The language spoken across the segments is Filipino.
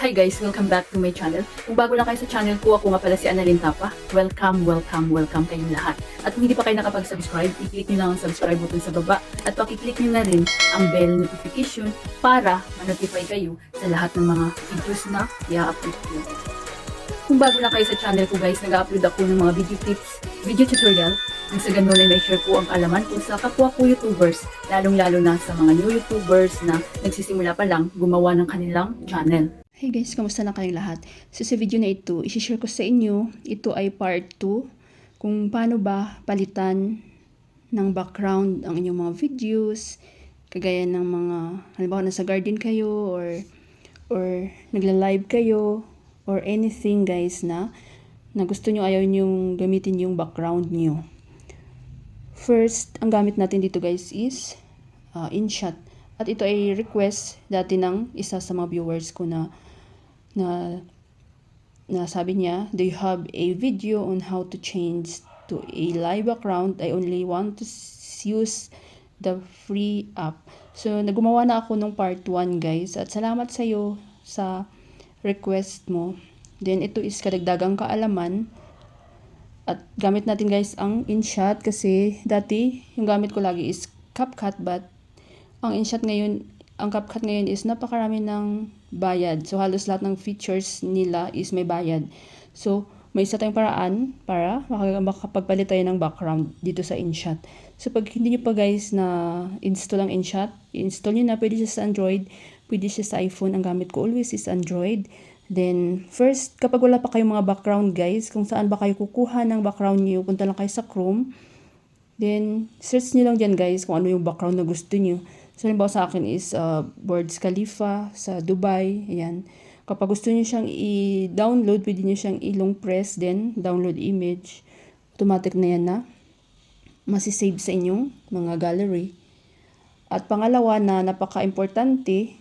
Hi guys! Welcome back to my channel. Kung bago lang kayo sa channel ko, ako nga pala si Annalyn Tapa. Welcome kayong lahat. At kung hindi pa kayo nakapag-subscribe, i-click nyo lang ang subscribe button sa baba at pakiclick nyo na rin ang bell notification para ma-notify kayo sa lahat ng mga videos na i-upload ko. Kung bago lang kayo sa channel ko guys, nag-upload ako ng mga video tips, video tutorial, nang sa ganun ay may share ko ang kaalaman ko sa kapwa ko YouTubers, lalong-lalo na sa mga new YouTubers na nagsisimula pa lang gumawa ng kanilang channel. Hey guys, kamusta na kayong lahat? So sa video na ito, isi-share ko sa inyo, ito ay part 2, kung paano ba palitan ng background ang inyong mga videos, kagaya ng mga, halimbawa nasa garden kayo, or nagla-live kayo, or anything guys na gusto nyo, ayaw nyo gamitin yung background nyo. First, ang gamit natin dito guys is InShot. At ito ay request dati ng isa sa mga viewers ko na sabi niya, do you have a video on how to change to a live background? I only want to use the free app. So, nagumawa na ako nung part 1 guys. At salamat sa iyo sa request mo. Then, ito is kadagdagang kaalaman. At gamit natin guys ang InShot kasi dati yung gamit ko lagi is CapCut, but ang InShot ngayon, ang CapCut ngayon is napakarami ng bayad. So, halos lahat ng features nila is may bayad. So, may isa tayong paraan para makapagpalit tayo ng background dito sa InShot. So, pag hindi nyo pa guys na install ang InShot, install nyo na. Pwede siya sa Android, pwede siya sa iPhone. Ang gamit ko always is Android. Then, first, kapag wala pa kayong mga background guys, kung saan ba kayo kukuha ng background nyo, punta lang kayo sa Chrome. Then, search nyo lang dyan guys kung ano yung background na gusto nyo. So, halimbawa sa akin is Burj Khalifa sa Dubai. Ayan. Kapag gusto nyo siyang i-download, pwede nyo siyang i-long press, then download image. Automatic na yan na masisave sa inyong mga gallery. At pangalawa na napaka-importante,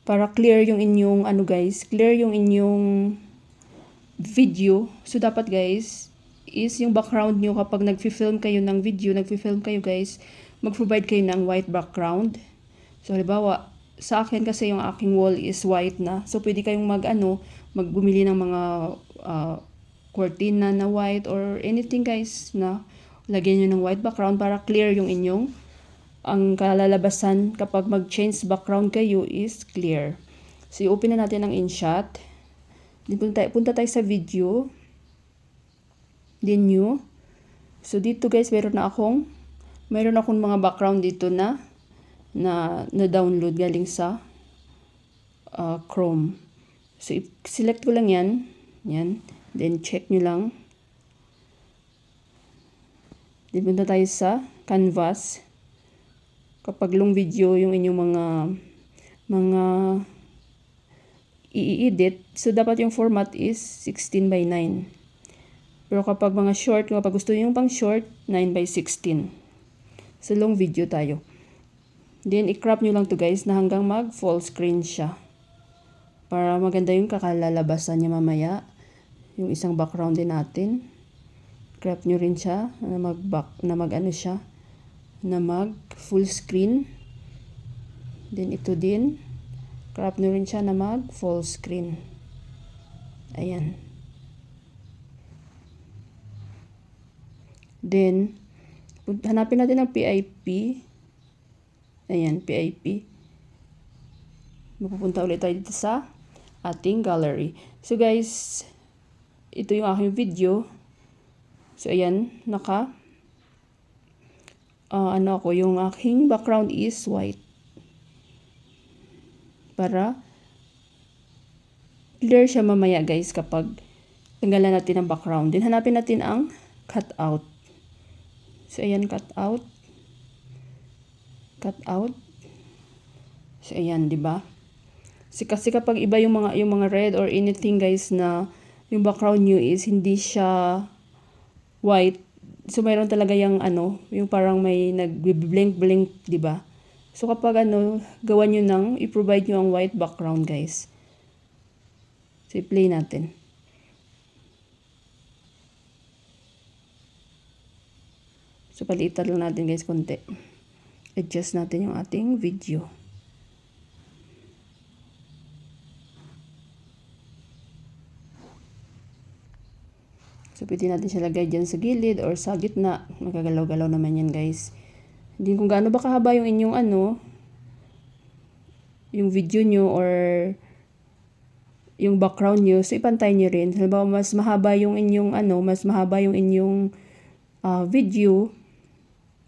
para clear yung inyong, clear yung inyong video. So, dapat guys, is yung background nyo kapag nag-film kayo ng video, nag-film kayo guys, mag-provide kayo ng white background. So, halimbawa, sa akin kasi yung aking wall is white na. So, pwede kayong magbumili ng mga cortina na white or anything guys na lagyan nyo ng white background para clear yung inyong, ang kalalabasan kapag mag-change background kayo is clear. So, i-open na natin ang InShot. Punta tayo sa video. Then new. So, dito guys, meron akong mga background dito na download galing sa Chrome. So, select ko lang yan. Then, check nyo lang. Then, punta tayo sa Canvas. Kapag long video yung inyong mga i-edit, so dapat yung format is 16:9. Pero kapag mga short, kapag gusto nyo yung pang short, 9:16. So, long video tayo. Then, i-crop nyo lang to guys na hanggang mag-full screen siya. Para maganda yung kakalalabasan niya mamaya. Yung isang background din natin. Crop nyo rin siya na mag-full screen. Then, ito din. Crop nyo rin siya na mag-full screen. Ayan. Then, hanapin natin ang PIP. Ayan, PIP. Mapupunta ulit tayo dito sa ating gallery. So guys, ito yung aking video. So ayan, yung aking background is white. Para clear siya mamaya guys kapag tanggalan natin ang background. Then hanapin natin ang cutout. So ayan, cutout. So ayan, 'di ba? Kasi kapag iba yung mga red or anything guys na yung background nyo is hindi siya white. So mayroon talaga yung yung parang may nag-blink, 'di ba? So kapag gawan nyo i-provide nyo ang white background guys. So i-play natin. So palitan lang natin guys konti. Adjust natin yung ating video. So, pwede natin siya lagay dyan sa gilid or sa gitna. Magagalaw-galaw naman yan, guys. Hindi kung gaano ba kahaba yung inyong yung video nyo or yung background nyo. So, ipantay nyo rin. Halimbawa, mas mahaba yung inyong video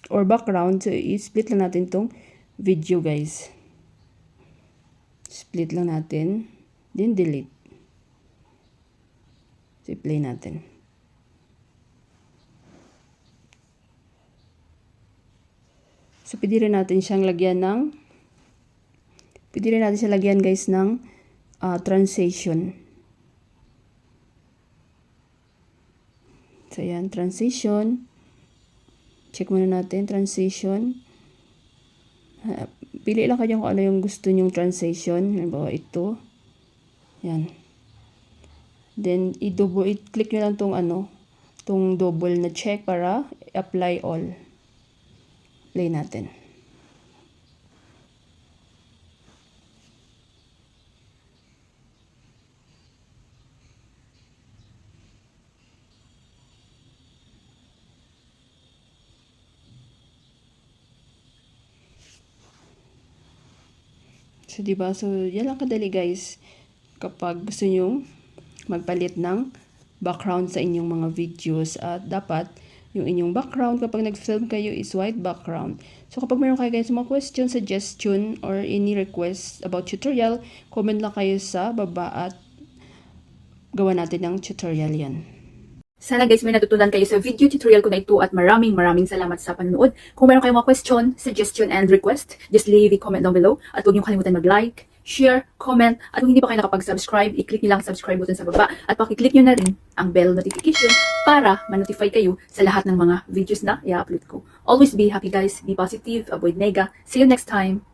or background. So, i-split lang natin tong video, guys. Split lang natin. Then, delete. So, i-play natin. So, pwede rin natin siyang lagyan guys, ng transition. So, ayan, transition. Check muna natin, transition. Pili lang kayo kung ano yung gusto nyong transition. Halimbawa, ito. Yan. Then, i-click nyo lang tong double na check para apply all. Play natin. So, diba? So, yan lang kadali, guys. Kapag gusto nyo magpalit ng background sa inyong mga videos. At dapat, yung inyong background, kapag nag-film kayo, is white background. So, kapag meron kayo guys mga question, suggestion, or any request about tutorial, comment lang kayo sa baba at gawa natin ng tutorial yan. Sana guys may natutunan kayo sa video tutorial ko na ito at maraming salamat sa panonood. Kung meron kayong mga question, suggestion, and request, just leave a comment down below. At huwag niyo kalimutan mag-like, share, comment, at kung hindi pa kayo nakapag-subscribe, i-click niyo lang ang subscribe button sa baba at pakiclick niyo na rin ang bell notification para ma-notify kayo sa lahat ng mga videos na i-upload ko. Always be happy guys, be positive, avoid nega. See you next time!